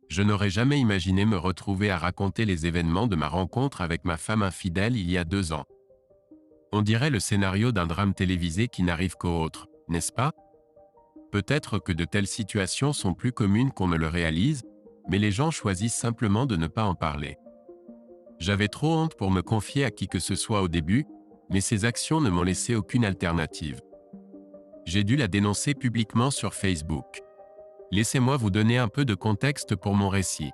Je n'aurais jamais imaginé me retrouver à raconter les événements de ma rencontre avec ma femme infidèle il y a 2 ans. On dirait le scénario d'un drame télévisé qui n'arrive qu'aux autres, n'est-ce pas? Peut-être que de telles situations sont plus communes qu'on ne le réalise, mais les gens choisissent simplement de ne pas en parler. J'avais trop honte pour me confier à qui que ce soit au début, mais ces actions ne m'ont laissé aucune alternative. J'ai dû la dénoncer publiquement sur Facebook. Laissez-moi vous donner un peu de contexte pour mon récit.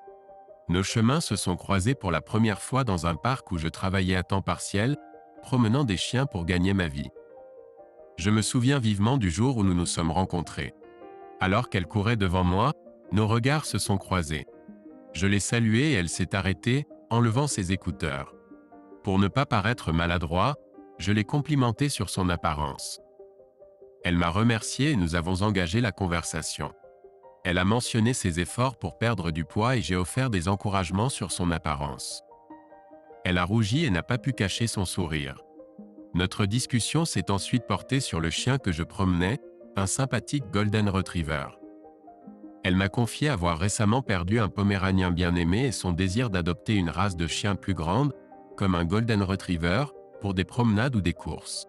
Nos chemins se sont croisés pour la première fois dans un parc où je travaillais à temps partiel, promenant des chiens pour gagner ma vie. Je me souviens vivement du jour où nous nous sommes rencontrés. Alors qu'elle courait devant moi, nos regards se sont croisés. Je l'ai saluée et elle s'est arrêtée, enlevant ses écouteurs. Pour ne pas paraître maladroit, je l'ai complimentée sur son apparence. Elle m'a remercié et nous avons engagé la conversation. Elle a mentionné ses efforts pour perdre du poids et j'ai offert des encouragements sur son apparence. Elle a rougi et n'a pas pu cacher son sourire. Notre discussion s'est ensuite portée sur le chien que je promenais, un sympathique Golden Retriever. Elle m'a confié avoir récemment perdu un Poméranien bien-aimé et son désir d'adopter une race de chien plus grande, comme un Golden Retriever, pour des promenades ou des courses.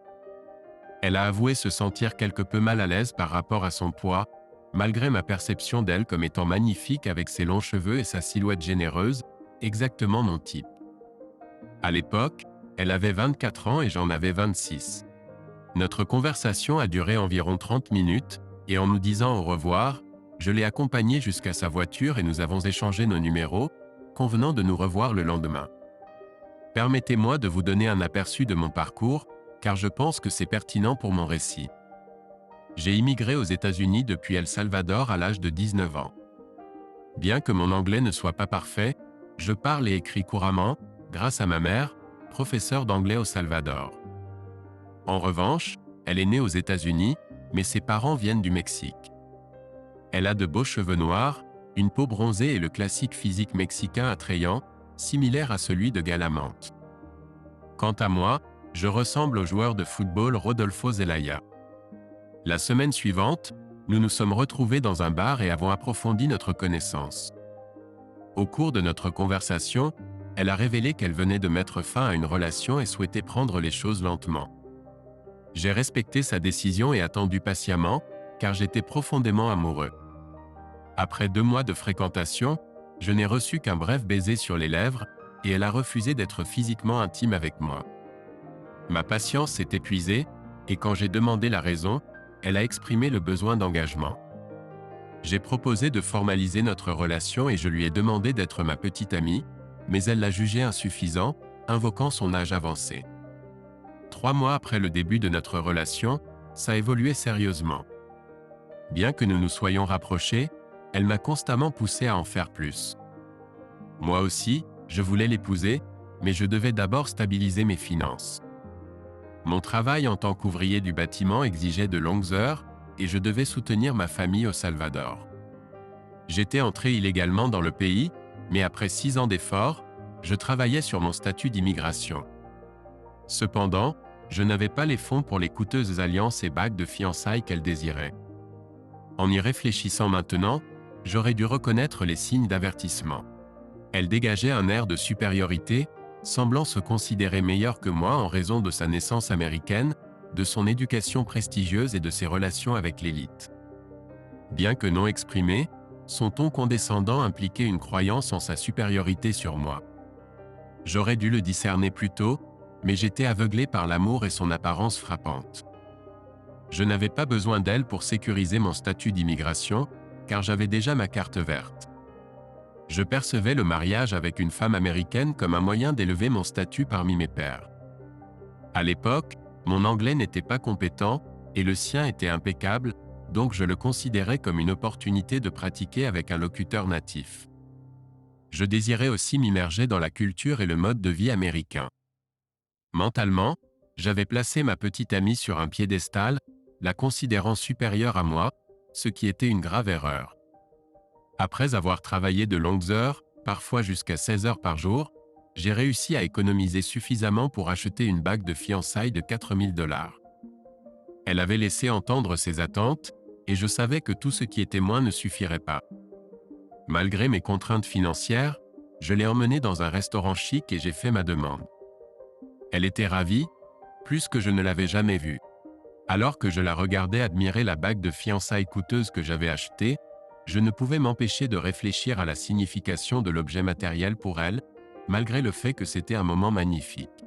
Elle a avoué se sentir quelque peu mal à l'aise par rapport à son poids, malgré ma perception d'elle comme étant magnifique avec ses longs cheveux et sa silhouette généreuse, exactement mon type. À l'époque, elle avait 24 ans et j'en avais 26. Notre conversation a duré environ 30 minutes, et en nous disant au revoir, je l'ai accompagnée jusqu'à sa voiture et nous avons échangé nos numéros, convenant de nous revoir le lendemain. Permettez-moi de vous donner un aperçu de mon parcours, car je pense que c'est pertinent pour mon récit. J'ai immigré aux États-Unis depuis El Salvador à l'âge de 19 ans. Bien que mon anglais ne soit pas parfait, je parle et écris couramment, grâce à ma mère, professeure d'anglais au Salvador. En revanche, elle est née aux États-Unis, mais ses parents viennent du Mexique. Elle a de beaux cheveux noirs, une peau bronzée et le classique physique mexicain attrayant, similaire à celui de Galamante. Quant à moi, je ressemble au joueur de football Rodolfo Zelaya. La semaine suivante, nous nous sommes retrouvés dans un bar et avons approfondi notre connaissance. Au cours de notre conversation, elle a révélé qu'elle venait de mettre fin à une relation et souhaitait prendre les choses lentement. J'ai respecté sa décision et attendu patiemment, car j'étais profondément amoureux. Après 2 mois de fréquentation, je n'ai reçu qu'un bref baiser sur les lèvres, et elle a refusé d'être physiquement intime avec moi. Ma patience s'est épuisée, et quand j'ai demandé la raison, elle a exprimé le besoin d'engagement. J'ai proposé de formaliser notre relation et je lui ai demandé d'être ma petite amie, mais elle l'a jugé insuffisant, invoquant son âge avancé. 3 mois après le début de notre relation, ça a évolué sérieusement. Bien que nous nous soyons rapprochés, elle m'a constamment poussé à en faire plus. Moi aussi, je voulais l'épouser, mais je devais d'abord stabiliser mes finances. Mon travail en tant qu'ouvrier du bâtiment exigeait de longues heures, et je devais soutenir ma famille au Salvador. J'étais entré illégalement dans le pays, mais après 6 ans d'efforts, je travaillais sur mon statut d'immigration. Cependant, je n'avais pas les fonds pour les coûteuses alliances et bagues de fiançailles qu'elle désirait. En y réfléchissant maintenant, j'aurais dû reconnaître les signes d'avertissement. Elle dégageait un air de supériorité, semblant se considérer meilleure que moi en raison de sa naissance américaine, de son éducation prestigieuse et de ses relations avec l'élite. Bien que non exprimé, son ton condescendant impliquait une croyance en sa supériorité sur moi. J'aurais dû le discerner plus tôt, mais j'étais aveuglé par l'amour et son apparence frappante. Je n'avais pas besoin d'elle pour sécuriser mon statut d'immigration, car j'avais déjà ma carte verte. Je percevais le mariage avec une femme américaine comme un moyen d'élever mon statut parmi mes pairs. À l'époque, mon anglais n'était pas compétent et le sien était impeccable, donc je le considérais comme une opportunité de pratiquer avec un locuteur natif. Je désirais aussi m'immerger dans la culture et le mode de vie américain. Mentalement, j'avais placé ma petite amie sur un piédestal, la considérant supérieure à moi, ce qui était une grave erreur. Après avoir travaillé de longues heures, parfois jusqu'à 16 heures par jour, j'ai réussi à économiser suffisamment pour acheter une bague de fiançailles de 4 000 $. Elle avait laissé entendre ses attentes, et je savais que tout ce qui était moins ne suffirait pas. Malgré mes contraintes financières, je l'ai emmenée dans un restaurant chic et j'ai fait ma demande. Elle était ravie, plus que je ne l'avais jamais vue. Alors que je la regardais admirer la bague de fiançailles coûteuse que j'avais achetée, je ne pouvais m'empêcher de réfléchir à la signification de l'objet matériel pour elle, malgré le fait que c'était un moment magnifique.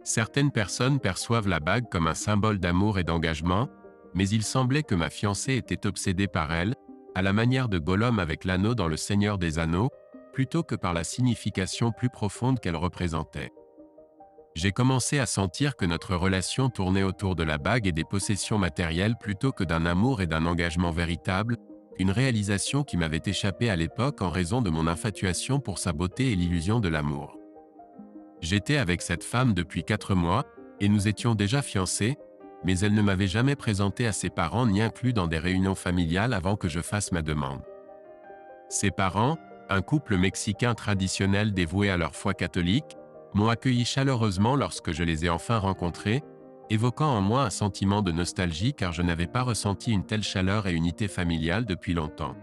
Certaines personnes perçoivent la bague comme un symbole d'amour et d'engagement, mais il semblait que ma fiancée était obsédée par elle, à la manière de Gollum avec l'anneau dans Le Seigneur des Anneaux, plutôt que par la signification plus profonde qu'elle représentait. J'ai commencé à sentir que notre relation tournait autour de la bague et des possessions matérielles plutôt que d'un amour et d'un engagement véritable, une réalisation qui m'avait échappé à l'époque en raison de mon infatuation pour sa beauté et l'illusion de l'amour. J'étais avec cette femme depuis 4 mois, et nous étions déjà fiancés, mais elle ne m'avait jamais présenté à ses parents ni inclus dans des réunions familiales avant que je fasse ma demande. Ses parents, un couple mexicain traditionnel dévoué à leur foi catholique, m'ont accueilli chaleureusement lorsque je les ai enfin rencontrés, évoquant en moi un sentiment de nostalgie car je n'avais pas ressenti une telle chaleur et unité familiale depuis longtemps.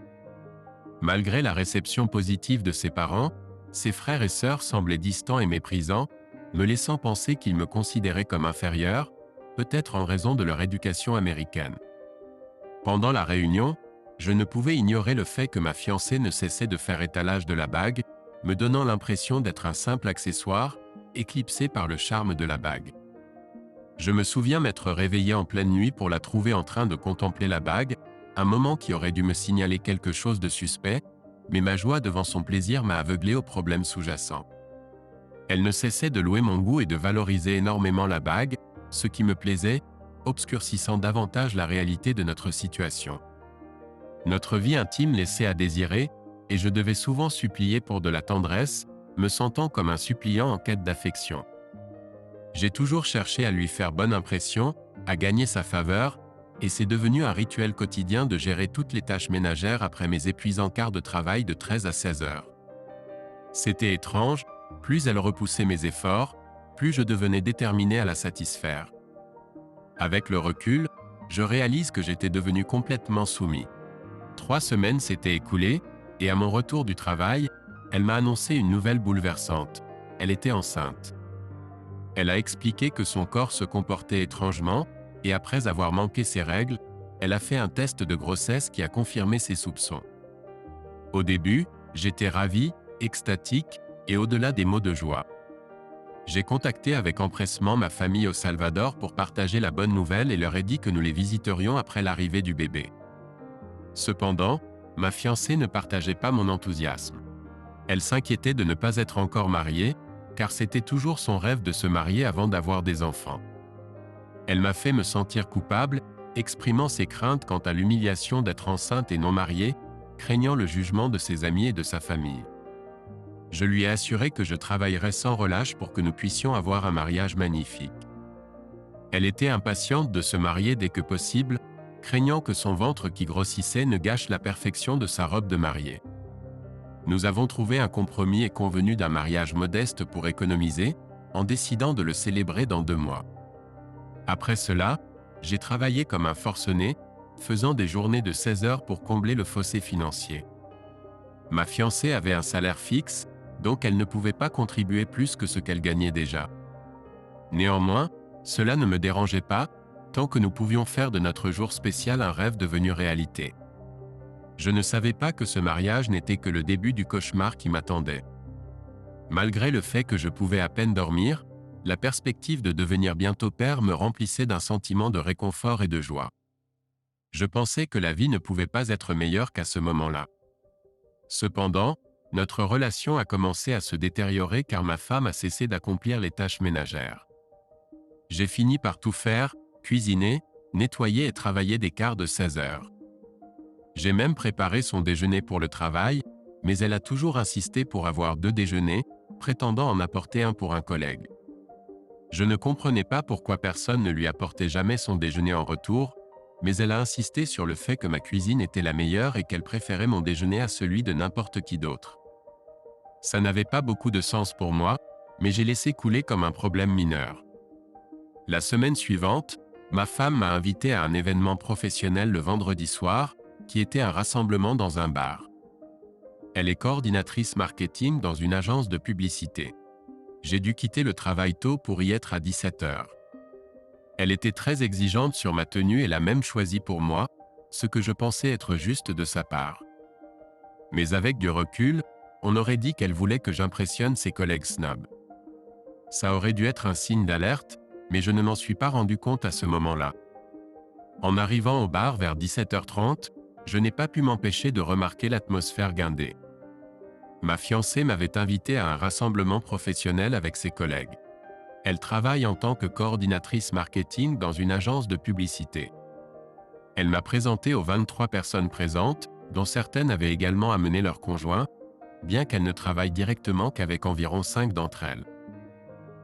Malgré la réception positive de ses parents, ses frères et sœurs semblaient distants et méprisants, me laissant penser qu'ils me considéraient comme inférieur, peut-être en raison de leur éducation américaine. Pendant la réunion, je ne pouvais ignorer le fait que ma fiancée ne cessait de faire étalage de la bague, me donnant l'impression d'être un simple accessoire, éclipsé par le charme de la bague. Je me souviens m'être réveillé en pleine nuit pour la trouver en train de contempler la bague, un moment qui aurait dû me signaler quelque chose de suspect, mais ma joie devant son plaisir m'a aveuglé aux problèmes sous-jacents. Elle ne cessait de louer mon goût et de valoriser énormément la bague, ce qui me plaisait, obscurcissant davantage la réalité de notre situation. Notre vie intime laissait à désirer, et je devais souvent supplier pour de la tendresse, me sentant comme un suppliant en quête d'affection. J'ai toujours cherché à lui faire bonne impression, à gagner sa faveur, et c'est devenu un rituel quotidien de gérer toutes les tâches ménagères après mes épuisants quarts de travail de 13 à 16 heures. C'était étrange, plus elle repoussait mes efforts, plus je devenais déterminé à la satisfaire. Avec le recul, je réalise que j'étais devenu complètement soumis. 3 semaines s'étaient écoulées, et à mon retour du travail, elle m'a annoncé une nouvelle bouleversante. Elle était enceinte. Elle a expliqué que son corps se comportait étrangement, et après avoir manqué ses règles, elle a fait un test de grossesse qui a confirmé ses soupçons. Au début, j'étais ravi, extatique, et au-delà des mots de joie. J'ai contacté avec empressement ma famille au Salvador pour partager la bonne nouvelle et leur ai dit que nous les visiterions après l'arrivée du bébé. Cependant, ma fiancée ne partageait pas mon enthousiasme. Elle s'inquiétait de ne pas être encore mariée, car c'était toujours son rêve de se marier avant d'avoir des enfants. Elle m'a fait me sentir coupable, exprimant ses craintes quant à l'humiliation d'être enceinte et non mariée, craignant le jugement de ses amis et de sa famille. Je lui ai assuré que je travaillerais sans relâche pour que nous puissions avoir un mariage magnifique. Elle était impatiente de se marier dès que possible, craignant que son ventre qui grossissait ne gâche la perfection de sa robe de mariée. Nous avons trouvé un compromis et convenu d'un mariage modeste pour économiser, en décidant de le célébrer dans 2 mois. Après cela, j'ai travaillé comme un forcené, faisant des journées de 16 heures pour combler le fossé financier. Ma fiancée avait un salaire fixe, donc elle ne pouvait pas contribuer plus que ce qu'elle gagnait déjà. Néanmoins, cela ne me dérangeait pas, tant que nous pouvions faire de notre jour spécial un rêve devenu réalité. Je ne savais pas que ce mariage n'était que le début du cauchemar qui m'attendait. Malgré le fait que je pouvais à peine dormir, la perspective de devenir bientôt père me remplissait d'un sentiment de réconfort et de joie. Je pensais que la vie ne pouvait pas être meilleure qu'à ce moment-là. Cependant, notre relation a commencé à se détériorer car ma femme a cessé d'accomplir les tâches ménagères. J'ai fini par tout faire, cuisiner, nettoyer et travailler des quarts de 16 heures. J'ai même préparé son déjeuner pour le travail, mais elle a toujours insisté pour avoir 2 déjeuners, prétendant en apporter un pour un collègue. Je ne comprenais pas pourquoi personne ne lui apportait jamais son déjeuner en retour, mais elle a insisté sur le fait que ma cuisine était la meilleure et qu'elle préférait mon déjeuner à celui de n'importe qui d'autre. Ça n'avait pas beaucoup de sens pour moi, mais j'ai laissé couler comme un problème mineur. La semaine suivante, ma femme m'a invité à un événement professionnel le vendredi soir, qui était un rassemblement dans un bar. Elle est coordinatrice marketing dans une agence de publicité. J'ai dû quitter le travail tôt pour y être à 17 heures. Elle était très exigeante sur ma tenue et l'a même choisie pour moi, ce que je pensais être juste de sa part. Mais avec du recul, on aurait dit qu'elle voulait que j'impressionne ses collègues snobs. Ça aurait dû être un signe d'alerte, mais je ne m'en suis pas rendu compte à ce moment-là. En arrivant au bar vers 17h30, je n'ai pas pu m'empêcher de remarquer l'atmosphère guindée. Ma fiancée m'avait invité à un rassemblement professionnel avec ses collègues. Elle travaille en tant que coordinatrice marketing dans une agence de publicité. Elle m'a présenté aux 23 personnes présentes, dont certaines avaient également amené leurs conjoints, bien qu'elles ne travaillent directement qu'avec environ 5 d'entre elles.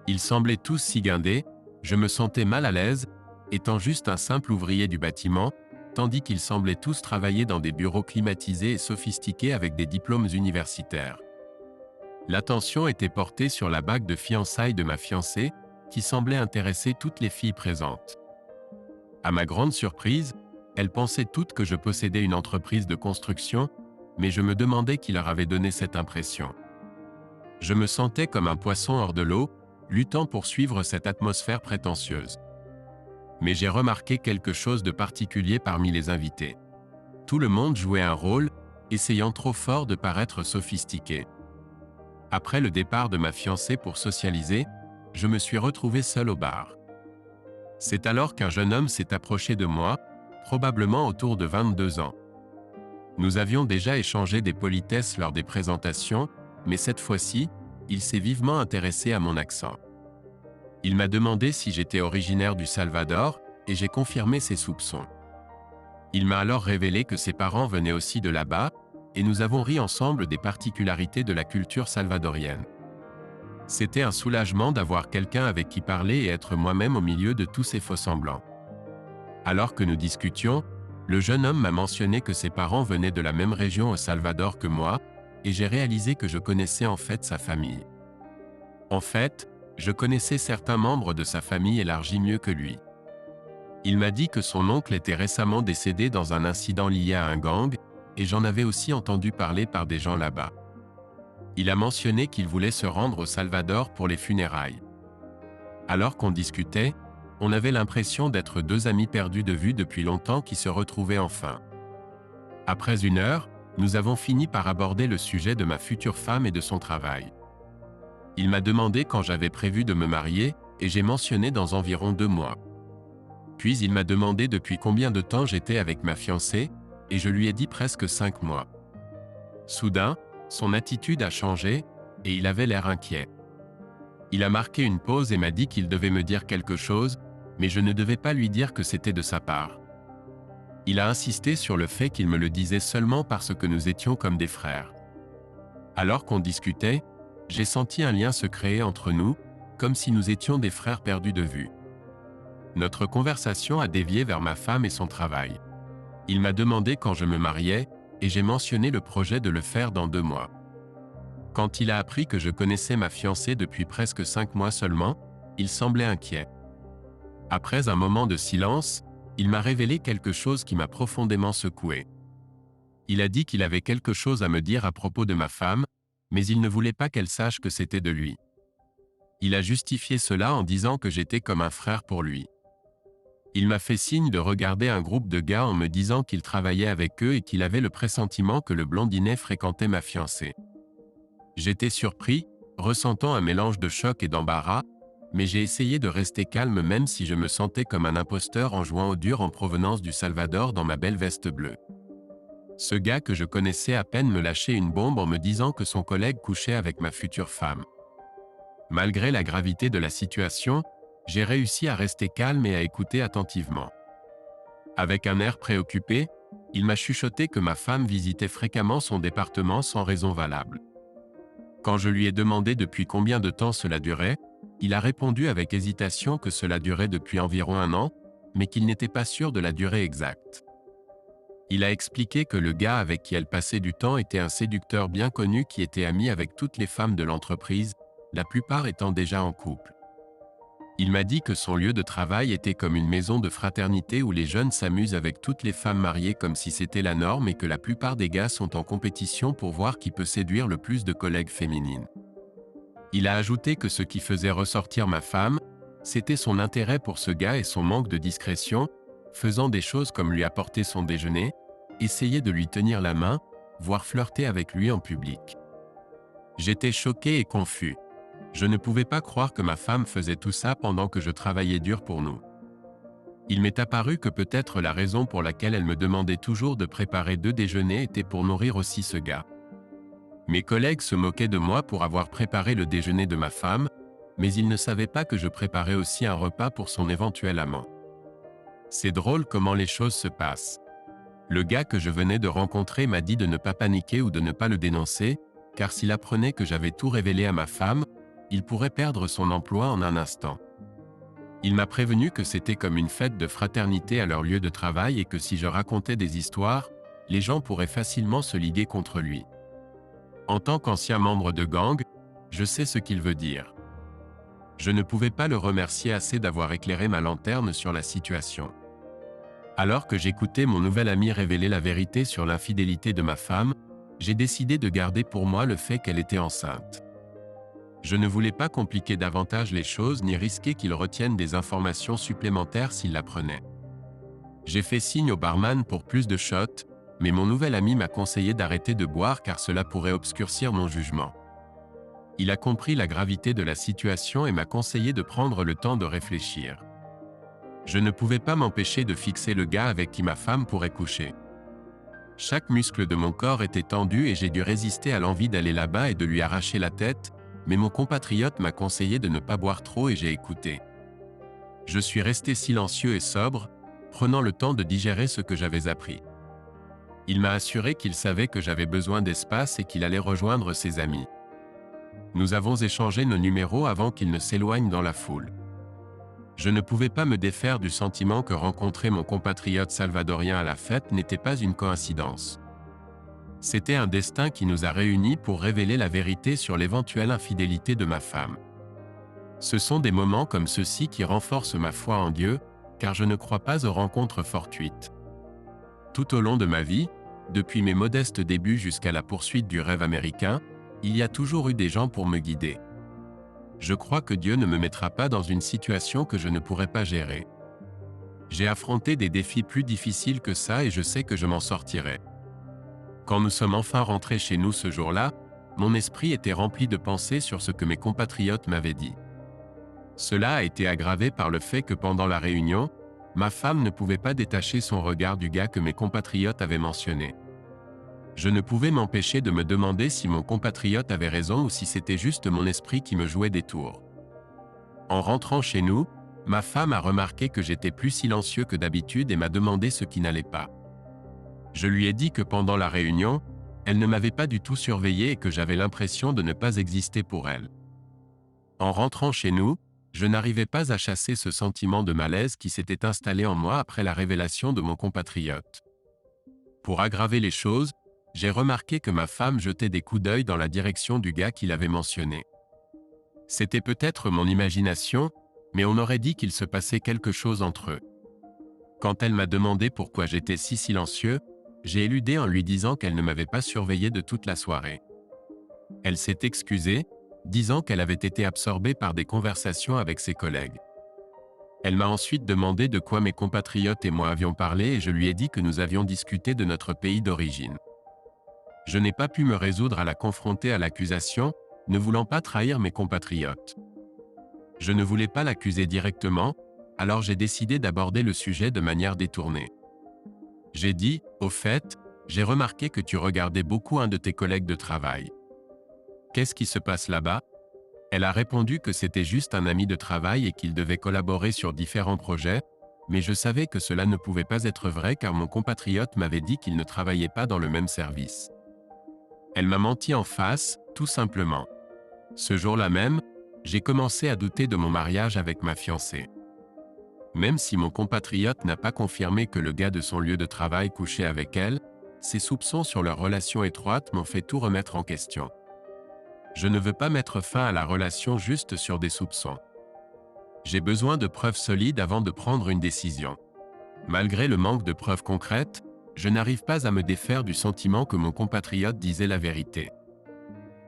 Ils semblaient tous si guindés, je me sentais mal à l'aise, étant juste un simple ouvrier du bâtiment, tandis qu'ils semblaient tous travailler dans des bureaux climatisés et sophistiqués avec des diplômes universitaires. L'attention était portée sur la bague de fiançailles de ma fiancée, qui semblait intéresser toutes les filles présentes. À ma grande surprise, elles pensaient toutes que je possédais une entreprise de construction, mais je me demandais qui leur avait donné cette impression. Je me sentais comme un poisson hors de l'eau, luttant pour suivre cette atmosphère prétentieuse. Mais j'ai remarqué quelque chose de particulier parmi les invités. Tout le monde jouait un rôle, essayant trop fort de paraître sophistiqué. Après le départ de ma fiancée pour socialiser, je me suis retrouvé seul au bar. C'est alors qu'un jeune homme s'est approché de moi, probablement autour de 22 ans. Nous avions déjà échangé des politesses lors des présentations, mais cette fois-ci, il s'est vivement intéressé à mon accent. Il m'a demandé si j'étais originaire du Salvador, et j'ai confirmé ses soupçons. Il m'a alors révélé que ses parents venaient aussi de là-bas, et nous avons ri ensemble des particularités de la culture salvadorienne. C'était un soulagement d'avoir quelqu'un avec qui parler et être moi-même au milieu de tous ces faux-semblants. Alors que nous discutions, le jeune homme m'a mentionné que ses parents venaient de la même région au Salvador que moi, et j'ai réalisé que je connaissais en fait sa famille. En fait, je connaissais certains membres de sa famille élargie mieux que lui. Il m'a dit que son oncle était récemment décédé dans un incident lié à un gang, et j'en avais aussi entendu parler par des gens là-bas. Il a mentionné qu'il voulait se rendre au Salvador pour les funérailles. Alors qu'on discutait, on avait l'impression d'être deux amis perdus de vue depuis longtemps qui se retrouvaient enfin. Après 1 heure, nous avons fini par aborder le sujet de ma future femme et de son travail. Il m'a demandé quand j'avais prévu de me marier, et j'ai mentionné dans environ 2 mois. Puis il m'a demandé depuis combien de temps j'étais avec ma fiancée, et je lui ai dit presque 5 mois. Soudain, son attitude a changé, et il avait l'air inquiet. Il a marqué une pause et m'a dit qu'il devait me dire quelque chose, mais je ne devais pas lui dire que c'était de sa part. Il a insisté sur le fait qu'il me le disait seulement parce que nous étions comme des frères. Alors qu'on discutait, j'ai senti un lien se créer entre nous, comme si nous étions des frères perdus de vue. Notre conversation a dévié vers ma femme et son travail. Il m'a demandé quand je me mariais, et j'ai mentionné le projet de le faire dans 2 mois. Quand il a appris que je connaissais ma fiancée depuis presque 5 mois seulement, il semblait inquiet. Après un moment de silence, il m'a révélé quelque chose qui m'a profondément secoué. Il a dit qu'il avait quelque chose à me dire à propos de ma femme, mais il ne voulait pas qu'elle sache que c'était de lui. Il a justifié cela en disant que j'étais comme un frère pour lui. Il m'a fait signe de regarder un groupe de gars en me disant qu'il travaillait avec eux et qu'il avait le pressentiment que le blondinet fréquentait ma fiancée. J'étais surpris, ressentant un mélange de choc et d'embarras, mais j'ai essayé de rester calme même si je me sentais comme un imposteur en jouant au dur en provenance du Salvador dans ma belle veste bleue. Ce gars que je connaissais à peine me lâchait une bombe en me disant que son collègue couchait avec ma future femme. Malgré la gravité de la situation, j'ai réussi à rester calme et à écouter attentivement. Avec un air préoccupé, il m'a chuchoté que ma femme visitait fréquemment son département sans raison valable. Quand je lui ai demandé depuis combien de temps cela durait, il a répondu avec hésitation que cela durait depuis environ 1 an, mais qu'il n'était pas sûr de la durée exacte. Il a expliqué que le gars avec qui elle passait du temps était un séducteur bien connu qui était ami avec toutes les femmes de l'entreprise, la plupart étant déjà en couple. Il m'a dit que son lieu de travail était comme une maison de fraternité où les jeunes s'amusent avec toutes les femmes mariées comme si c'était la norme et que la plupart des gars sont en compétition pour voir qui peut séduire le plus de collègues féminines. Il a ajouté que ce qui faisait ressortir ma femme, c'était son intérêt pour ce gars et son manque de discrétion, faisant des choses comme lui apporter son déjeuner, essayer de lui tenir la main, voire flirter avec lui en public. J'étais choqué et confus. Je ne pouvais pas croire que ma femme faisait tout ça pendant que je travaillais dur pour nous. Il m'est apparu que peut-être la raison pour laquelle elle me demandait toujours de préparer 2 déjeuners était pour nourrir aussi ce gars. Mes collègues se moquaient de moi pour avoir préparé le déjeuner de ma femme, mais ils ne savaient pas que je préparais aussi un repas pour son éventuel amant. C'est drôle comment les choses se passent. Le gars que je venais de rencontrer m'a dit de ne pas paniquer ou de ne pas le dénoncer, car s'il apprenait que j'avais tout révélé à ma femme, il pourrait perdre son emploi en un instant. Il m'a prévenu que c'était comme une fête de fraternité à leur lieu de travail et que si je racontais des histoires, les gens pourraient facilement se liguer contre lui. En tant qu'ancien membre de gang, je sais ce qu'il veut dire. Je ne pouvais pas le remercier assez d'avoir éclairé ma lanterne sur la situation. Alors que j'écoutais mon nouvel ami révéler la vérité sur l'infidélité de ma femme, j'ai décidé de garder pour moi le fait qu'elle était enceinte. Je ne voulais pas compliquer davantage les choses ni risquer qu'il retienne des informations supplémentaires s'il l'apprenait. J'ai fait signe au barman pour plus de shots, mais mon nouvel ami m'a conseillé d'arrêter de boire car cela pourrait obscurcir mon jugement. Il a compris la gravité de la situation et m'a conseillé de prendre le temps de réfléchir. Je ne pouvais pas m'empêcher de fixer le gars avec qui ma femme pourrait coucher. Chaque muscle de mon corps était tendu et j'ai dû résister à l'envie d'aller là-bas et de lui arracher la tête, mais mon compatriote m'a conseillé de ne pas boire trop et j'ai écouté. Je suis resté silencieux et sobre, prenant le temps de digérer ce que j'avais appris. Il m'a assuré qu'il savait que j'avais besoin d'espace et qu'il allait rejoindre ses amis. Nous avons échangé nos numéros avant qu'il ne s'éloigne dans la foule. Je ne pouvais pas me défaire du sentiment que rencontrer mon compatriote salvadorien à la fête n'était pas une coïncidence. C'était un destin qui nous a réunis pour révéler la vérité sur l'éventuelle infidélité de ma femme. Ce sont des moments comme ceux-ci qui renforcent ma foi en Dieu, car je ne crois pas aux rencontres fortuites. Tout au long de ma vie, depuis mes modestes débuts jusqu'à la poursuite du rêve américain, il y a toujours eu des gens pour me guider. Je crois que Dieu ne me mettra pas dans une situation que je ne pourrai pas gérer. J'ai affronté des défis plus difficiles que ça et je sais que je m'en sortirai. Quand nous sommes enfin rentrés chez nous ce jour-là, mon esprit était rempli de pensées sur ce que mes compatriotes m'avaient dit. Cela a été aggravé par le fait que pendant la réunion, ma femme ne pouvait pas détacher son regard du gars que mes compatriotes avaient mentionné. Je ne pouvais m'empêcher de me demander si mon compatriote avait raison ou si c'était juste mon esprit qui me jouait des tours. En rentrant chez nous, ma femme a remarqué que j'étais plus silencieux que d'habitude et m'a demandé ce qui n'allait pas. Je lui ai dit que pendant la réunion, elle ne m'avait pas du tout surveillé et que j'avais l'impression de ne pas exister pour elle. En rentrant chez nous, je n'arrivais pas à chasser ce sentiment de malaise qui s'était installé en moi après la révélation de mon compatriote. Pour aggraver les choses, j'ai remarqué que ma femme jetait des coups d'œil dans la direction du gars qu'il avait mentionné. C'était peut-être mon imagination, mais on aurait dit qu'il se passait quelque chose entre eux. Quand elle m'a demandé pourquoi j'étais si silencieux, j'ai éludé en lui disant qu'elle ne m'avait pas surveillé de toute la soirée. Elle s'est excusée, disant qu'elle avait été absorbée par des conversations avec ses collègues. Elle m'a ensuite demandé de quoi mes compatriotes et moi avions parlé et je lui ai dit que nous avions discuté de notre pays d'origine. Je n'ai pas pu me résoudre à la confronter à l'accusation, ne voulant pas trahir mes compatriotes. Je ne voulais pas l'accuser directement, alors j'ai décidé d'aborder le sujet de manière détournée. J'ai dit, au fait, j'ai remarqué que tu regardais beaucoup un de tes collègues de travail. Qu'est-ce qui se passe là-bas? Elle a répondu que c'était juste un ami de travail et qu'il devait collaborer sur différents projets, mais je savais que cela ne pouvait pas être vrai car mon compatriote m'avait dit qu'il ne travaillait pas dans le même service. Elle m'a menti en face, tout simplement. Ce jour-là même, j'ai commencé à douter de mon mariage avec ma fiancée. Même si mon compatriote n'a pas confirmé que le gars de son lieu de travail couchait avec elle, ses soupçons sur leur relation étroite m'ont fait tout remettre en question. Je ne veux pas mettre fin à la relation juste sur des soupçons. J'ai besoin de preuves solides avant de prendre une décision. Malgré le manque de preuves concrètes, je n'arrive pas à me défaire du sentiment que mon compatriote disait la vérité.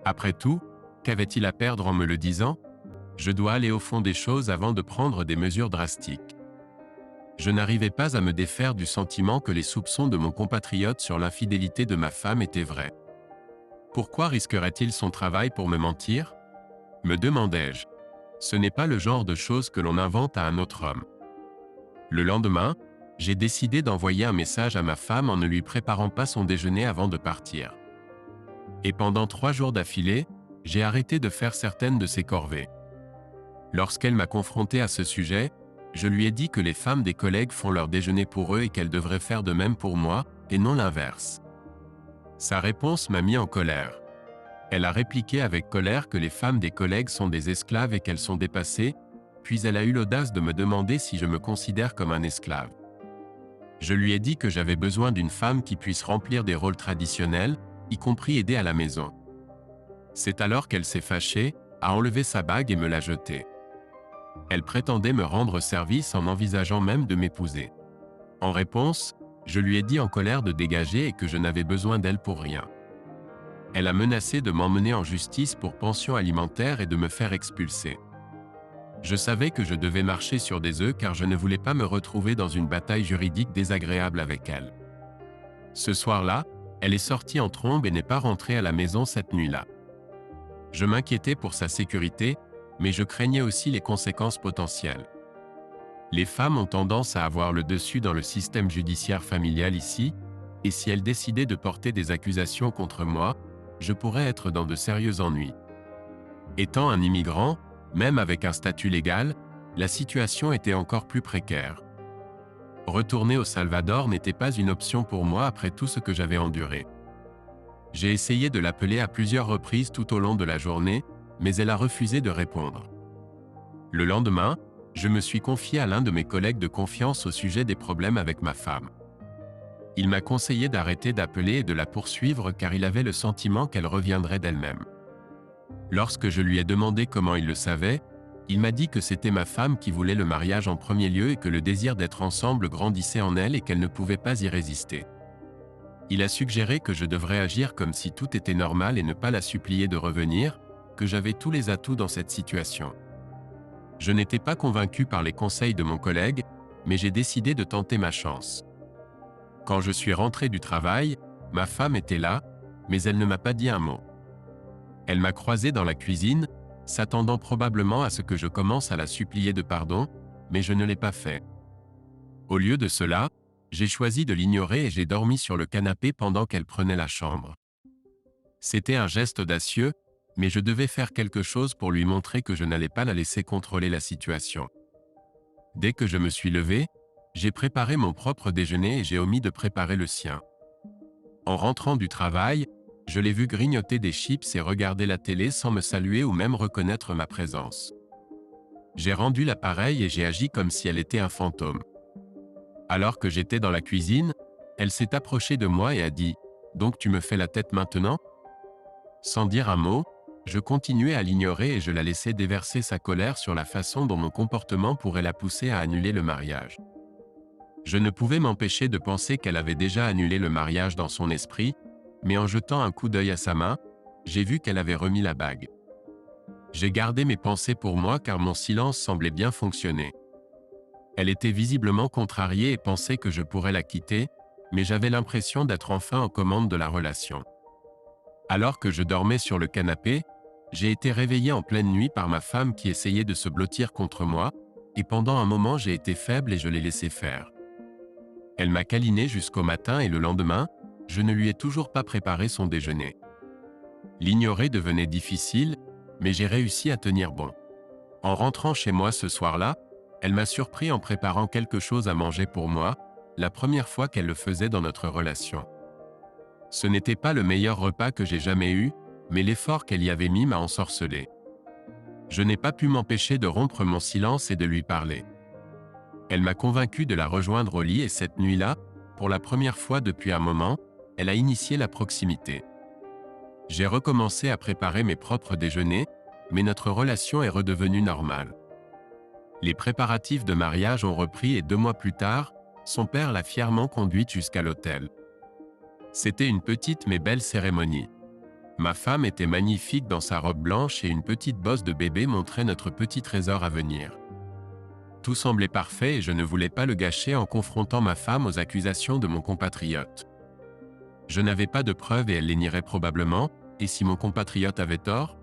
Après tout, qu'avait-il à perdre en me le disant? Je dois aller au fond des choses avant de prendre des mesures drastiques. Je n'arrivais pas à me défaire du sentiment que les soupçons de mon compatriote sur l'infidélité de ma femme étaient vrais. Pourquoi risquerait-il son travail pour me mentir? Me demandai-je. Ce n'est pas le genre de choses que l'on invente à un autre homme. Le lendemain, j'ai décidé d'envoyer un message à ma femme en ne lui préparant pas son déjeuner avant de partir. Et pendant 3 jours d'affilée, j'ai arrêté de faire certaines de ses corvées. Lorsqu'elle m'a confronté à ce sujet, je lui ai dit que les femmes des collègues font leur déjeuner pour eux et qu'elles devraient faire de même pour moi, et non l'inverse. Sa réponse m'a mis en colère. Elle a répliqué avec colère que les femmes des collègues sont des esclaves et qu'elles sont dépassées, puis elle a eu l'audace de me demander si je me considère comme un esclave. Je lui ai dit que j'avais besoin d'une femme qui puisse remplir des rôles traditionnels, y compris aider à la maison. C'est alors qu'elle s'est fâchée, a enlevé sa bague et me l'a jetée. Elle prétendait me rendre service en envisageant même de m'épouser. En réponse, je lui ai dit en colère de dégager et que je n'avais besoin d'elle pour rien. Elle a menacé de m'emmener en justice pour pension alimentaire et de me faire expulser. Je savais que je devais marcher sur des œufs car je ne voulais pas me retrouver dans une bataille juridique désagréable avec elle. Ce soir-là, elle est sortie en trombe et n'est pas rentrée à la maison cette nuit-là. Je m'inquiétais pour sa sécurité, mais je craignais aussi les conséquences potentielles. Les femmes ont tendance à avoir le dessus dans le système judiciaire familial ici, et si elles décidaient de porter des accusations contre moi, je pourrais être dans de sérieux ennuis. Étant un immigrant, même avec un statut légal, la situation était encore plus précaire. Retourner au Salvador n'était pas une option pour moi après tout ce que j'avais enduré. J'ai essayé de l'appeler à plusieurs reprises tout au long de la journée, mais elle a refusé de répondre. Le lendemain, je me suis confié à l'un de mes collègues de confiance au sujet des problèmes avec ma femme. Il m'a conseillé d'arrêter d'appeler et de la poursuivre car il avait le sentiment qu'elle reviendrait d'elle-même. Lorsque je lui ai demandé comment il le savait, il m'a dit que c'était ma femme qui voulait le mariage en premier lieu et que le désir d'être ensemble grandissait en elle et qu'elle ne pouvait pas y résister. Il a suggéré que je devrais agir comme si tout était normal et ne pas la supplier de revenir, que j'avais tous les atouts dans cette situation. Je n'étais pas convaincu par les conseils de mon collègue, mais j'ai décidé de tenter ma chance. Quand je suis rentré du travail, ma femme était là, mais elle ne m'a pas dit un mot. Elle m'a croisé dans la cuisine, s'attendant probablement à ce que je commence à la supplier de pardon, mais je ne l'ai pas fait. Au lieu de cela, j'ai choisi de l'ignorer et j'ai dormi sur le canapé pendant qu'elle prenait la chambre. C'était un geste audacieux, mais je devais faire quelque chose pour lui montrer que je n'allais pas la laisser contrôler la situation. Dès que je me suis levé, j'ai préparé mon propre déjeuner et j'ai omis de préparer le sien. En rentrant du travail, je l'ai vu grignoter des chips et regarder la télé sans me saluer ou même reconnaître ma présence. J'ai rendu l'appareil et j'ai agi comme si elle était un fantôme. Alors que j'étais dans la cuisine, elle s'est approchée de moi et a dit « Donc tu me fais la tête maintenant ?» Sans dire un mot, je continuais à l'ignorer et je la laissais déverser sa colère sur la façon dont mon comportement pourrait la pousser à annuler le mariage. Je ne pouvais m'empêcher de penser qu'elle avait déjà annulé le mariage dans son esprit, mais en jetant un coup d'œil à sa main, j'ai vu qu'elle avait remis la bague. J'ai gardé mes pensées pour moi car mon silence semblait bien fonctionner. Elle était visiblement contrariée et pensait que je pourrais la quitter, mais j'avais l'impression d'être enfin aux commandes de la relation. Alors que je dormais sur le canapé, j'ai été réveillé en pleine nuit par ma femme qui essayait de se blottir contre moi, et pendant un moment j'ai été faible et je l'ai laissé faire. Elle m'a câliné jusqu'au matin et le lendemain, je ne lui ai toujours pas préparé son déjeuner. L'ignorer devenait difficile, mais j'ai réussi à tenir bon. En rentrant chez moi ce soir-là, elle m'a surpris en préparant quelque chose à manger pour moi, la première fois qu'elle le faisait dans notre relation. Ce n'était pas le meilleur repas que j'ai jamais eu, mais l'effort qu'elle y avait mis m'a ensorcelé. Je n'ai pas pu m'empêcher de rompre mon silence et de lui parler. Elle m'a convaincu de la rejoindre au lit et cette nuit-là, pour la première fois depuis un moment, elle a initié la proximité. J'ai recommencé à préparer mes propres déjeuners, mais notre relation est redevenue normale. Les préparatifs de mariage ont repris et 2 mois plus tard, son père l'a fièrement conduite jusqu'à l'autel. C'était une petite mais belle cérémonie. Ma femme était magnifique dans sa robe blanche et une petite bosse de bébé montrait notre petit trésor à venir. Tout semblait parfait et je ne voulais pas le gâcher en confrontant ma femme aux accusations de mon compatriote. Je n'avais pas de preuves et elle les nierait probablement, et si mon compatriote avait tort?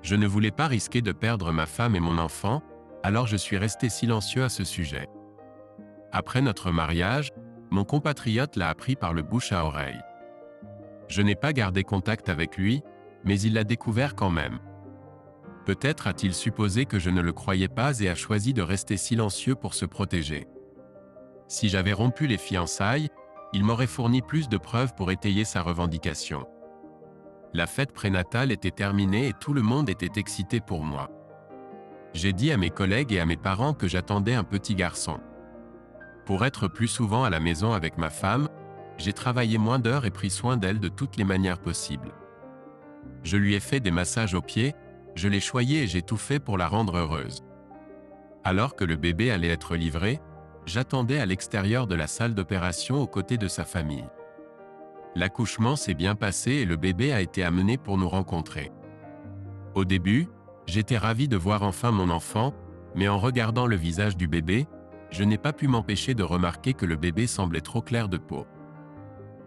Je ne voulais pas risquer de perdre ma femme et mon enfant, alors je suis resté silencieux à ce sujet. Après notre mariage, mon compatriote l'a appris par le bouche à oreille. Je n'ai pas gardé contact avec lui, mais il l'a découvert quand même. Peut-être a-t-il supposé que je ne le croyais pas et a choisi de rester silencieux pour se protéger. Si j'avais rompu les fiançailles, il m'aurait fourni plus de preuves pour étayer sa revendication. La fête prénatale était terminée et tout le monde était excité pour moi. J'ai dit à mes collègues et à mes parents que j'attendais un petit garçon. Pour être plus souvent à la maison avec ma femme, j'ai travaillé moins d'heures et pris soin d'elle de toutes les manières possibles. Je lui ai fait des massages aux pieds, je l'ai choyée et j'ai tout fait pour la rendre heureuse. Alors que le bébé allait être livré, j'attendais à l'extérieur de la salle d'opération aux côtés de sa famille. L'accouchement s'est bien passé et le bébé a été amené pour nous rencontrer. Au début, j'étais ravi de voir enfin mon enfant, mais en regardant le visage du bébé, je n'ai pas pu m'empêcher de remarquer que le bébé semblait trop clair de peau.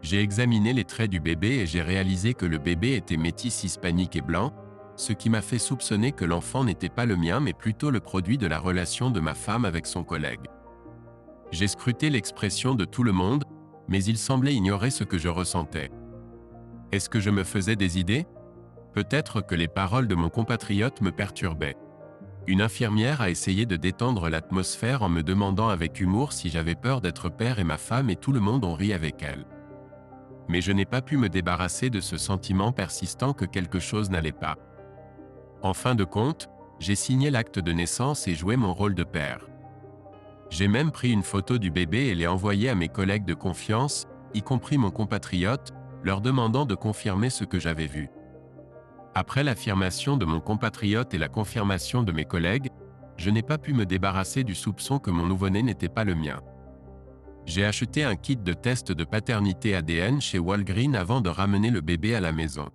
J'ai examiné les traits du bébé et j'ai réalisé que le bébé était métis hispanique et blanc, ce qui m'a fait soupçonner que l'enfant n'était pas le mien mais plutôt le produit de la relation de ma femme avec son collègue. J'ai scruté l'expression de tout le monde, mais il semblait ignorer ce que je ressentais. Est-ce que je me faisais des idées? Peut-être que les paroles de mon compatriote me perturbaient. Une infirmière a essayé de détendre l'atmosphère en me demandant avec humour si j'avais peur d'être père et ma femme et tout le monde ont ri avec elle. Mais je n'ai pas pu me débarrasser de ce sentiment persistant que quelque chose n'allait pas. En fin de compte, j'ai signé l'acte de naissance et joué mon rôle de père. J'ai même pris une photo du bébé et l'ai envoyée à mes collègues de confiance, y compris mon compatriote, leur demandant de confirmer ce que j'avais vu. Après l'affirmation de mon compatriote et la confirmation de mes collègues, je n'ai pas pu me débarrasser du soupçon que mon nouveau-né n'était pas le mien. J'ai acheté un kit de test de paternité ADN chez Walgreens avant de ramener le bébé à la maison.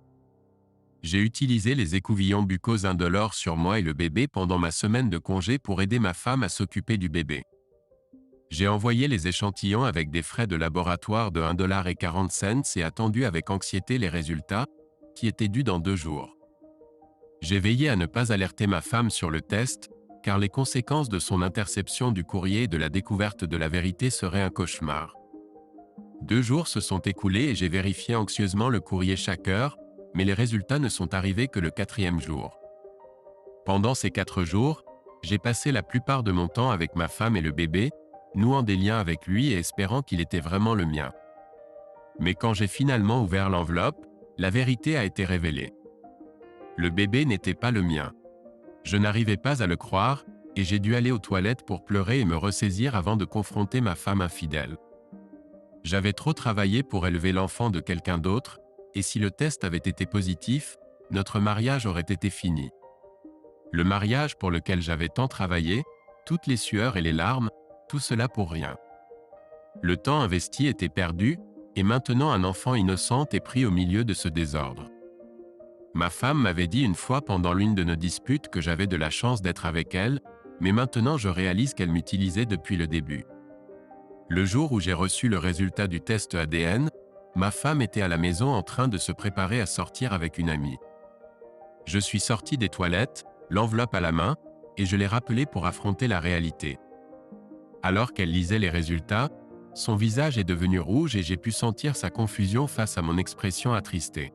J'ai utilisé les écouvillons buccose indolores sur moi et le bébé pendant ma semaine de congé pour aider ma femme à s'occuper du bébé. J'ai envoyé les échantillons avec des frais de laboratoire de 1,40 $ et attendu avec anxiété les résultats, qui étaient dus dans 2 jours. J'ai veillé à ne pas alerter ma femme sur le test, car les conséquences de son interception du courrier et de la découverte de la vérité seraient un cauchemar. 2 jours se sont écoulés et j'ai vérifié anxieusement le courrier chaque heure, mais les résultats ne sont arrivés que le 4e jour. Pendant ces 4 jours, j'ai passé la plupart de mon temps avec ma femme et le bébé, nouant des liens avec lui et espérant qu'il était vraiment le mien. Mais quand j'ai finalement ouvert l'enveloppe, la vérité a été révélée. Le bébé n'était pas le mien. Je n'arrivais pas à le croire, et j'ai dû aller aux toilettes pour pleurer et me ressaisir avant de confronter ma femme infidèle. J'avais trop travaillé pour élever l'enfant de quelqu'un d'autre, et si le test avait été positif, notre mariage aurait été fini. Le mariage pour lequel j'avais tant travaillé, toutes les sueurs et les larmes, tout cela pour rien. Le temps investi était perdu, et maintenant un enfant innocent est pris au milieu de ce désordre. Ma femme m'avait dit une fois pendant l'une de nos disputes que j'avais de la chance d'être avec elle, mais maintenant je réalise qu'elle m'utilisait depuis le début. Le jour où j'ai reçu le résultat du test ADN, ma femme était à la maison en train de se préparer à sortir avec une amie. Je suis sorti des toilettes, l'enveloppe à la main, et je l'ai rappelée pour affronter la réalité. Alors qu'elle lisait les résultats, son visage est devenu rouge et j'ai pu sentir sa confusion face à mon expression attristée.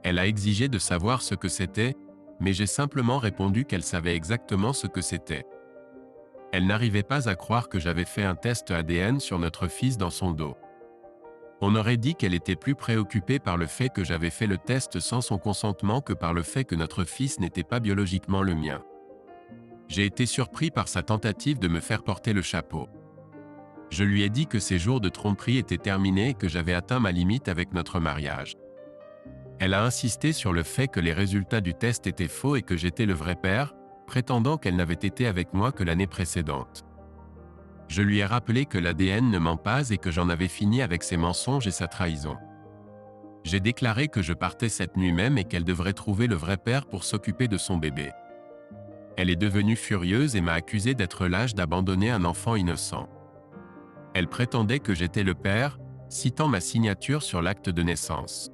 Elle a exigé de savoir ce que c'était, mais j'ai simplement répondu qu'elle savait exactement ce que c'était. Elle n'arrivait pas à croire que j'avais fait un test ADN sur notre fils dans son dos. On aurait dit qu'elle était plus préoccupée par le fait que j'avais fait le test sans son consentement que par le fait que notre fils n'était pas biologiquement le mien. J'ai été surpris par sa tentative de me faire porter le chapeau. Je lui ai dit que ces jours de tromperie étaient terminés et que j'avais atteint ma limite avec notre mariage. Elle a insisté sur le fait que les résultats du test étaient faux et que j'étais le vrai père, prétendant qu'elle n'avait été avec moi que l'année précédente. Je lui ai rappelé que l'ADN ne ment pas et que j'en avais fini avec ses mensonges et sa trahison. J'ai déclaré que je partais cette nuit même et qu'elle devrait trouver le vrai père pour s'occuper de son bébé. Elle est devenue furieuse et m'a accusé d'être lâche d'abandonner un enfant innocent. Elle prétendait que j'étais le père, citant ma signature sur l'acte de naissance.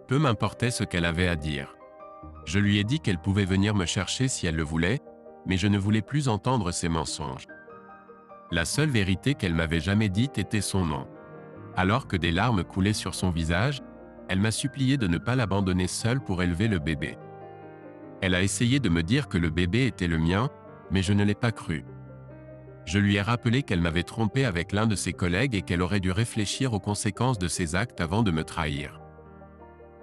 Peu m'importait ce qu'elle avait à dire. Je lui ai dit qu'elle pouvait venir me chercher si elle le voulait, mais je ne voulais plus entendre ses mensonges. La seule vérité qu'elle m'avait jamais dite était son nom. Alors que des larmes coulaient sur son visage, elle m'a supplié de ne pas l'abandonner seule pour élever le bébé. Elle a essayé de me dire que le bébé était le mien, mais je ne l'ai pas cru. Je lui ai rappelé qu'elle m'avait trompé avec l'un de ses collègues et qu'elle aurait dû réfléchir aux conséquences de ses actes avant de me trahir.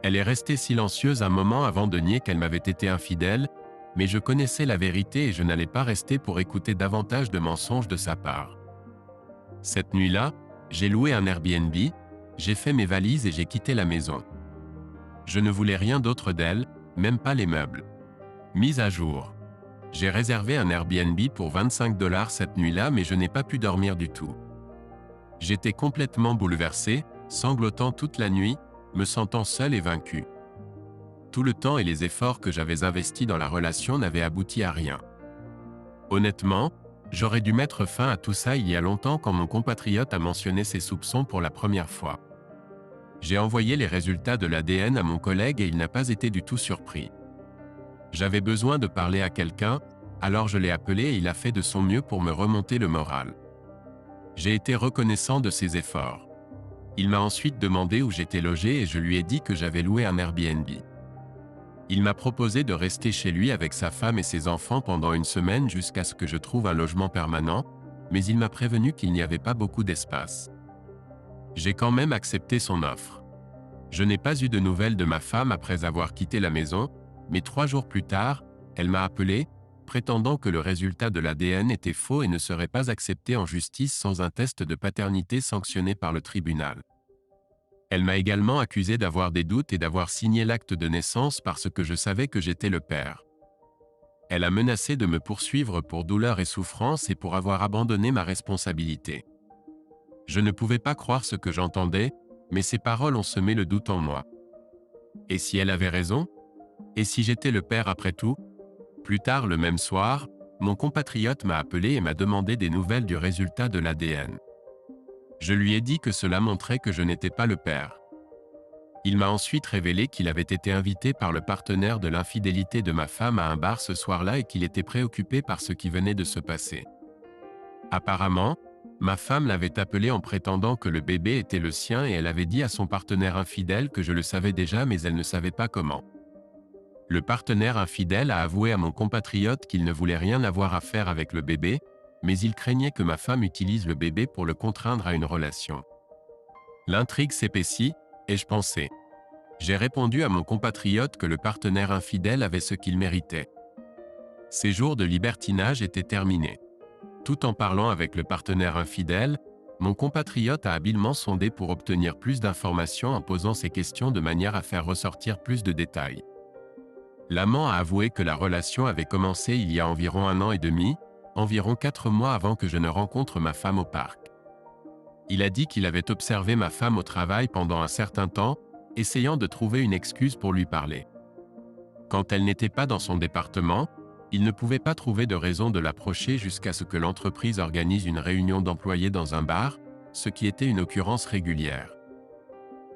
Elle est restée silencieuse un moment avant de nier qu'elle m'avait été infidèle, mais je connaissais la vérité et je n'allais pas rester pour écouter davantage de mensonges de sa part. Cette nuit-là, j'ai loué un Airbnb, j'ai fait mes valises et j'ai quitté la maison. Je ne voulais rien d'autre d'elle, même pas les meubles. Mise à jour. J'ai réservé un Airbnb pour 25 $ cette nuit-là, mais je n'ai pas pu dormir du tout. J'étais complètement bouleversé, sanglotant toute la nuit, me sentant seul et vaincu. Tout le temps et les efforts que j'avais investis dans la relation n'avaient abouti à rien. Honnêtement, j'aurais dû mettre fin à tout ça il y a longtemps quand mon compatriote a mentionné ses soupçons pour la première fois. J'ai envoyé les résultats de l'ADN à mon collègue et il n'a pas été du tout surpris. J'avais besoin de parler à quelqu'un, alors je l'ai appelé et il a fait de son mieux pour me remonter le moral. J'ai été reconnaissant de ses efforts. Il m'a ensuite demandé où j'étais logé et je lui ai dit que j'avais loué un Airbnb. Il m'a proposé de rester chez lui avec sa femme et ses enfants pendant une semaine jusqu'à ce que je trouve un logement permanent, mais il m'a prévenu qu'il n'y avait pas beaucoup d'espace. J'ai quand même accepté son offre. Je n'ai pas eu de nouvelles de ma femme après avoir quitté la maison, mais 3 jours plus tard, elle m'a appelé, prétendant que le résultat de l'ADN était faux et ne serait pas accepté en justice sans un test de paternité sanctionné par le tribunal. Elle m'a également accusé d'avoir des doutes et d'avoir signé l'acte de naissance parce que je savais que j'étais le père. Elle a menacé de me poursuivre pour douleur et souffrance et pour avoir abandonné ma responsabilité. Je ne pouvais pas croire ce que j'entendais, mais ces paroles ont semé le doute en moi. Et si elle avait raison ? Et si j'étais le père après tout ? Plus tard le même soir, mon compatriote m'a appelé et m'a demandé des nouvelles du résultat de l'ADN. Je lui ai dit que cela montrait que je n'étais pas le père. Il m'a ensuite révélé qu'il avait été invité par le partenaire de l'infidélité de ma femme à un bar ce soir-là et qu'il était préoccupé par ce qui venait de se passer. Apparemment, ma femme l'avait appelé en prétendant que le bébé était le sien et elle avait dit à son partenaire infidèle que je le savais déjà mais elle ne savait pas comment. Le partenaire infidèle a avoué à mon compatriote qu'il ne voulait rien avoir à faire avec le bébé, mais il craignait que ma femme utilise le bébé pour le contraindre à une relation. L'intrigue s'épaissit, ai-je pensé. J'ai répondu à mon compatriote que le partenaire infidèle avait ce qu'il méritait. Ses jours de libertinage étaient terminés. Tout en parlant avec le partenaire infidèle, mon compatriote a habilement sondé pour obtenir plus d'informations en posant ses questions de manière à faire ressortir plus de détails. L'amant a avoué que la relation avait commencé il y a environ 1 an et demi, environ 4 mois avant que je ne rencontre ma femme au parc. Il a dit qu'il avait observé ma femme au travail pendant un certain temps, essayant de trouver une excuse pour lui parler. Quand elle n'était pas dans son département, il ne pouvait pas trouver de raison de l'approcher jusqu'à ce que l'entreprise organise une réunion d'employés dans un bar, ce qui était une occurrence régulière.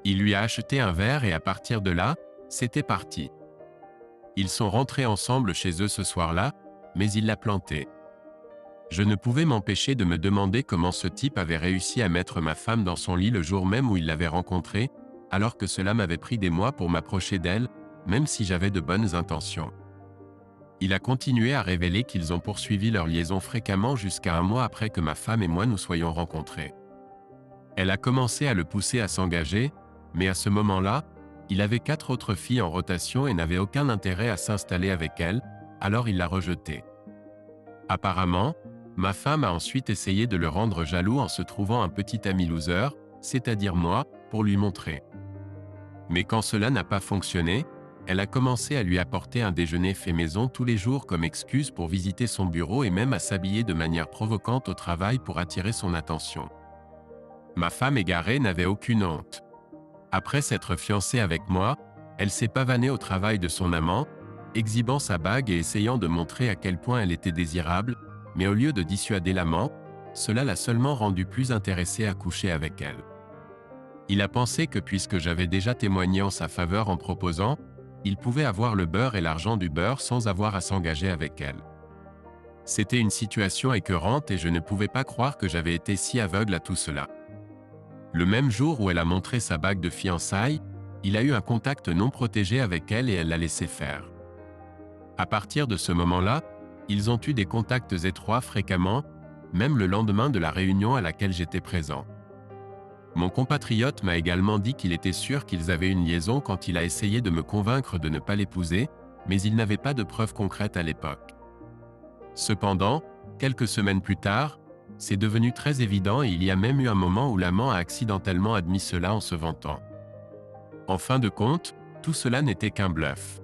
Il lui a acheté un verre et à partir de là, c'était parti. Ils sont rentrés ensemble chez eux ce soir-là, mais il l'a planté. Je ne pouvais m'empêcher de me demander comment ce type avait réussi à mettre ma femme dans son lit le jour même où il l'avait rencontrée, alors que cela m'avait pris des mois pour m'approcher d'elle, même si j'avais de bonnes intentions. Il a continué à révéler qu'ils ont poursuivi leur liaison fréquemment jusqu'à 1 mois après que ma femme et moi nous soyons rencontrés. Elle a commencé à le pousser à s'engager, mais à ce moment-là, il avait 4 autres filles en rotation et n'avait aucun intérêt à s'installer avec elle, alors il l'a rejetée. Apparemment, ma femme a ensuite essayé de le rendre jaloux en se trouvant un petit ami loser, c'est-à-dire moi, pour lui montrer. Mais quand cela n'a pas fonctionné, elle a commencé à lui apporter un déjeuner fait maison tous les jours comme excuse pour visiter son bureau et même à s'habiller de manière provocante au travail pour attirer son attention. Ma femme égarée n'avait aucune honte. Après s'être fiancée avec moi, elle s'est pavanée au travail de son amant, exhibant sa bague et essayant de montrer à quel point elle était désirable, mais au lieu de dissuader l'amant, cela l'a seulement rendu plus intéressé à coucher avec elle. Il a pensé que puisque j'avais déjà témoigné en sa faveur en proposant, il pouvait avoir le beurre et l'argent du beurre sans avoir à s'engager avec elle. C'était une situation écœurante et je ne pouvais pas croire que j'avais été si aveugle à tout cela. Le même jour où elle a montré sa bague de fiançailles, il a eu un contact non protégé avec elle et elle l'a laissé faire. À partir de ce moment-là, ils ont eu des contacts étroits fréquemment, même le lendemain de la réunion à laquelle j'étais présent. Mon compatriote m'a également dit qu'il était sûr qu'ils avaient une liaison quand il a essayé de me convaincre de ne pas l'épouser, mais il n'avait pas de preuves concrètes à l'époque. Cependant, quelques semaines plus tard, c'est devenu très évident et il y a même eu un moment où l'amant a accidentellement admis cela en se vantant. En fin de compte, tout cela n'était qu'un bluff.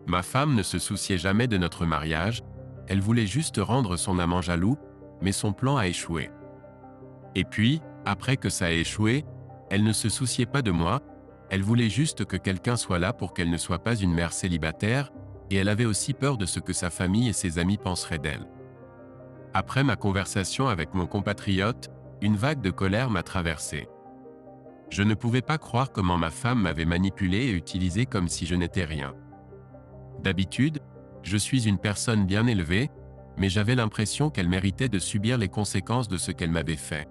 Ma femme ne se souciait jamais de notre mariage, elle voulait juste rendre son amant jaloux, mais son plan a échoué. Et puis, après que ça a échoué, elle ne se souciait pas de moi, elle voulait juste que quelqu'un soit là pour qu'elle ne soit pas une mère célibataire, et elle avait aussi peur de ce que sa famille et ses amis penseraient d'elle. Après ma conversation avec mon compatriote, une vague de colère m'a traversé. Je ne pouvais pas croire comment ma femme m'avait manipulé et utilisé comme si je n'étais rien. D'habitude, je suis une personne bien élevée, mais j'avais l'impression qu'elle méritait de subir les conséquences de ce qu'elle m'avait fait.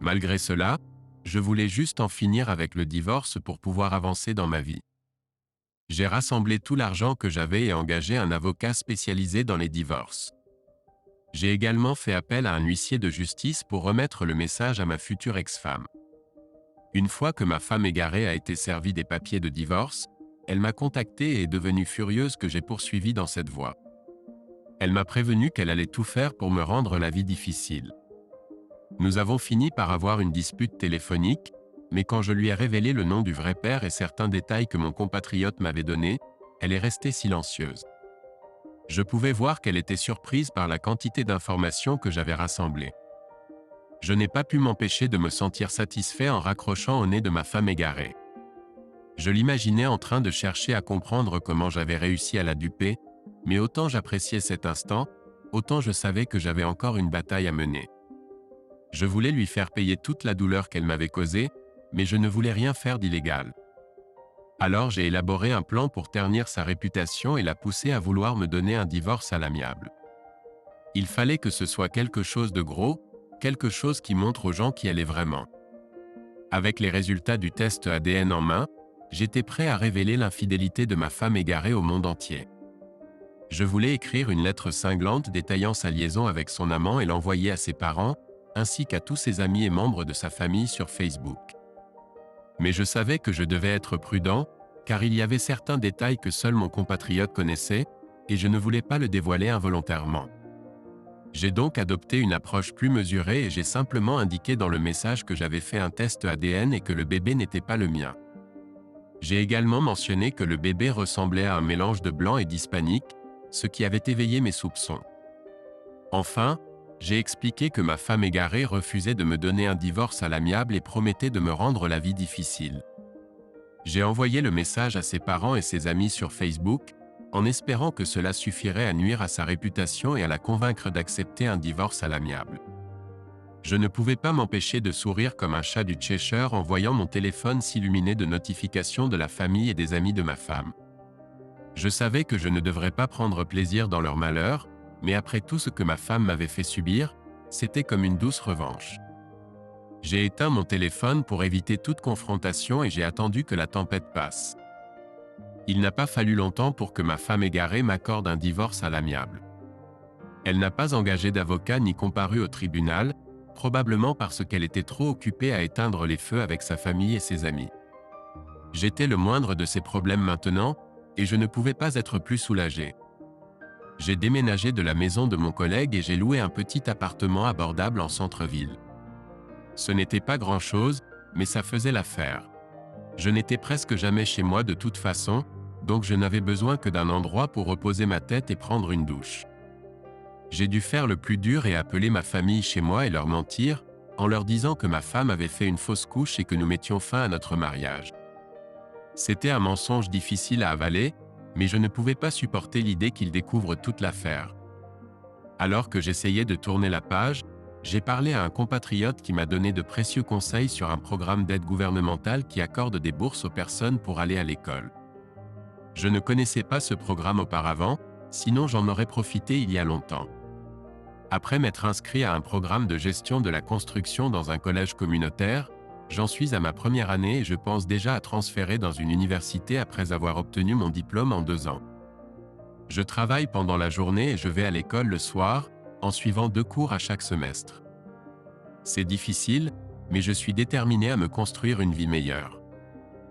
Malgré cela, je voulais juste en finir avec le divorce pour pouvoir avancer dans ma vie. J'ai rassemblé tout l'argent que j'avais et engagé un avocat spécialisé dans les divorces. J'ai également fait appel à un huissier de justice pour remettre le message à ma future ex-femme. Une fois que ma femme égarée a été servie des papiers de divorce, elle m'a contacté et est devenue furieuse que j'ai poursuivi dans cette voie. Elle m'a prévenu qu'elle allait tout faire pour me rendre la vie difficile. Nous avons fini par avoir une dispute téléphonique, mais quand je lui ai révélé le nom du vrai père et certains détails que mon compatriote m'avait donnés, elle est restée silencieuse. Je pouvais voir qu'elle était surprise par la quantité d'informations que j'avais rassemblées. Je n'ai pas pu m'empêcher de me sentir satisfait en raccrochant au nez de ma femme égarée. Je l'imaginais en train de chercher à comprendre comment j'avais réussi à la duper, mais autant j'appréciais cet instant, autant je savais que j'avais encore une bataille à mener. Je voulais lui faire payer toute la douleur qu'elle m'avait causée, mais je ne voulais rien faire d'illégal. Alors j'ai élaboré un plan pour ternir sa réputation et la pousser à vouloir me donner un divorce à l'amiable. Il fallait que ce soit quelque chose de gros, quelque chose qui montre aux gens qui elle est vraiment. Avec les résultats du test ADN en main, j'étais prêt à révéler l'infidélité de ma femme égarée au monde entier. Je voulais écrire une lettre cinglante détaillant sa liaison avec son amant et l'envoyer à ses parents, ainsi qu'à tous ses amis et membres de sa famille sur Facebook. Mais je savais que je devais être prudent, car il y avait certains détails que seul mon compatriote connaissait, et je ne voulais pas le dévoiler involontairement. J'ai donc adopté une approche plus mesurée et j'ai simplement indiqué dans le message que j'avais fait un test ADN et que le bébé n'était pas le mien. J'ai également mentionné que le bébé ressemblait à un mélange de blanc et d'hispanique, ce qui avait éveillé mes soupçons. Enfin, j'ai expliqué que ma femme égarée refusait de me donner un divorce à l'amiable et promettait de me rendre la vie difficile. J'ai envoyé le message à ses parents et ses amis sur Facebook, en espérant que cela suffirait à nuire à sa réputation et à la convaincre d'accepter un divorce à l'amiable. Je ne pouvais pas m'empêcher de sourire comme un chat du Cheshire en voyant mon téléphone s'illuminer de notifications de la famille et des amis de ma femme. Je savais que je ne devrais pas prendre plaisir dans leur malheur, mais après tout ce que ma femme m'avait fait subir, c'était comme une douce revanche. J'ai éteint mon téléphone pour éviter toute confrontation et j'ai attendu que la tempête passe. Il n'a pas fallu longtemps pour que ma femme égarée m'accorde un divorce à l'amiable. Elle n'a pas engagé d'avocat ni comparu au tribunal, probablement parce qu'elle était trop occupée à éteindre les feux avec sa famille et ses amis. J'étais le moindre de ses problèmes maintenant, et je ne pouvais pas être plus soulagé. J'ai déménagé de la maison de mon collègue et j'ai loué un petit appartement abordable en centre-ville. Ce n'était pas grand-chose, mais ça faisait l'affaire. Je n'étais presque jamais chez moi de toute façon, donc je n'avais besoin que d'un endroit pour reposer ma tête et prendre une douche. J'ai dû faire le plus dur et appeler ma famille chez moi et leur mentir, en leur disant que ma femme avait fait une fausse couche et que nous mettions fin à notre mariage. C'était un mensonge difficile à avaler, mais je ne pouvais pas supporter l'idée qu'ils découvrent toute l'affaire. Alors que j'essayais de tourner la page, j'ai parlé à un compatriote qui m'a donné de précieux conseils sur un programme d'aide gouvernementale qui accorde des bourses aux personnes pour aller à l'école. Je ne connaissais pas ce programme auparavant, sinon j'en aurais profité il y a longtemps. Après m'être inscrit à un programme de gestion de la construction dans un collège communautaire, j'en suis à ma première année et je pense déjà à transférer dans une université après avoir obtenu mon diplôme en 2 ans. Je travaille pendant la journée et je vais à l'école le soir, en suivant 2 cours à chaque semestre. C'est difficile, mais je suis déterminé à me construire une vie meilleure.